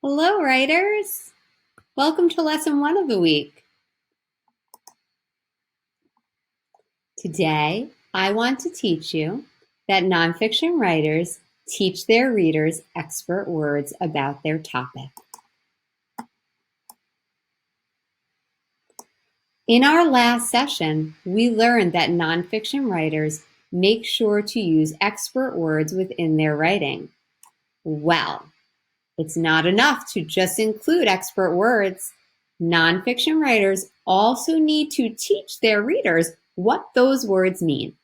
Hello, writers! Welcome to lesson 1 of the week. Today, I want to teach you that nonfiction writers teach their readers expert words about their topic. In our last session, we learned that nonfiction writers make sure to use expert words within their writing. Well, it's not enough to just include expert words. Nonfiction writers also need to teach their readers what those words mean.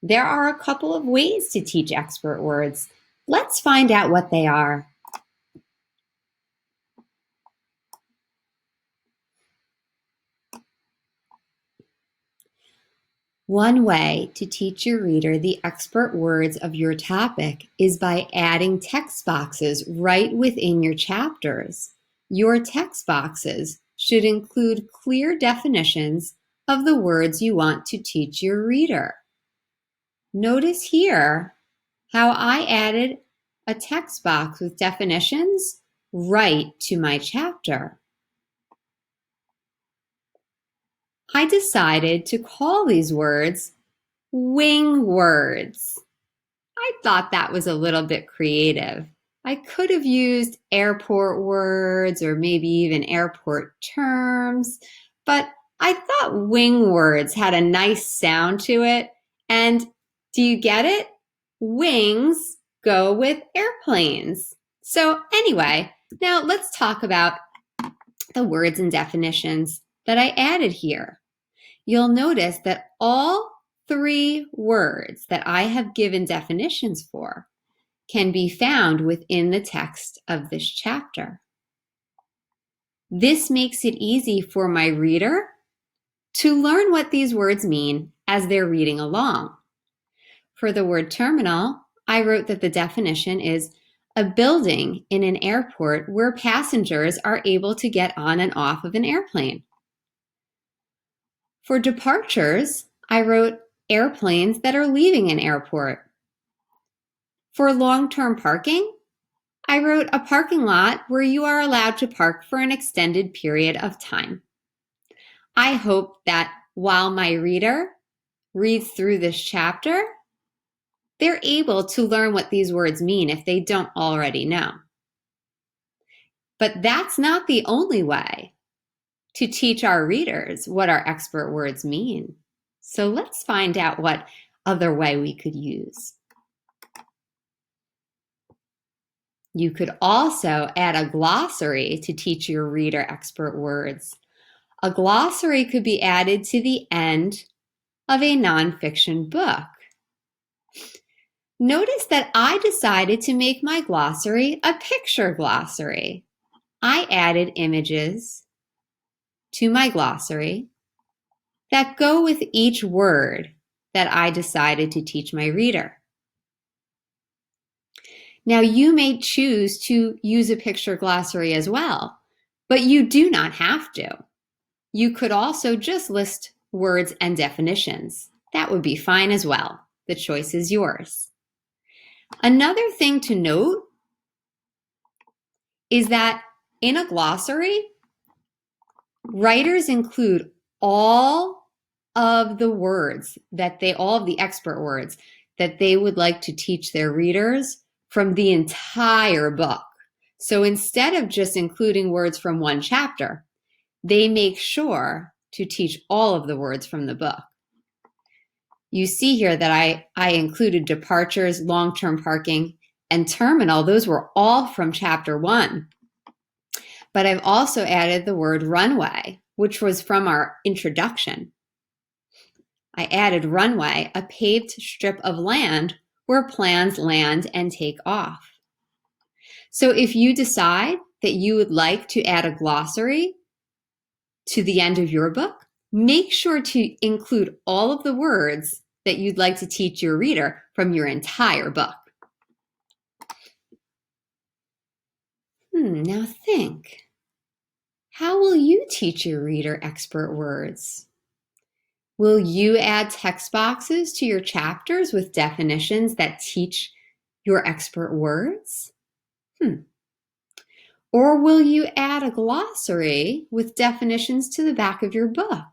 There are a couple of ways to teach expert words. Let's find out what they are. One way to teach your reader the expert words of your topic is by adding text boxes right within your chapters. Your text boxes should include clear definitions of the words you want to teach your reader. Notice here how I added a text box with definitions right to my chapter. I decided to call these words wing words. I thought that was a little bit creative. I could have used airport words or maybe even airport terms, but I thought wing words had a nice sound to it. And do you get it? Wings go with airplanes. So anyway, now let's talk about the words and definitions that I added here. You'll notice that all 3 words that I have given definitions for can be found within the text of this chapter. This makes it easy for my reader to learn what these words mean as they're reading along. For the word terminal, I wrote that the definition is a building in an airport where passengers are able to get on and off of an airplane. For departures, I wrote airplanes that are leaving an airport. For long-term parking, I wrote a parking lot where you are allowed to park for an extended period of time. I hope that while my reader reads through this chapter, they're able to learn what these words mean if they don't already know. But that's not the only way to teach our readers what our expert words mean. So let's find out what other way we could use. You could also add a glossary to teach your reader expert words. A glossary could be added to the end of a nonfiction book. Notice that I decided to make my glossary a picture glossary. I added images to my glossary that go with each word that I decided to teach my reader. Now, you may choose to use a picture glossary as well, but you do not have to. You could also just list words and definitions. That would be fine as well. The choice is yours. Another thing to note is that in a glossary, writers include all of the words all of the expert words that they would like to teach their readers from the entire book. So instead of just including words from one chapter, they make sure to teach all of the words from the book. You see here that I included departures, long-term parking, and terminal. Those were all from chapter 1. But I've also added the word runway, which was from our introduction. I added runway, a paved strip of land where planes land and take off. So if you decide that you would like to add a glossary to the end of your book, make sure to include all of the words that you'd like to teach your reader from your entire book. Now think. How will you teach your reader expert words? Will you add text boxes to your chapters with definitions that teach your expert words? Or will you add a glossary with definitions to the back of your book?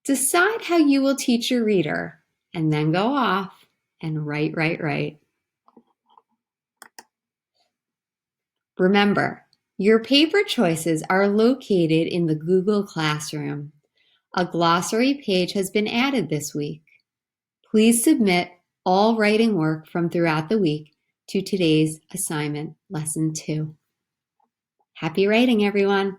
Decide how you will teach your reader, and then go off and write. Remember, your paper choices are located in the Google Classroom. A glossary page has been added this week. Please submit all writing work from throughout the week to today's assignment, Lesson 2. Happy writing, everyone!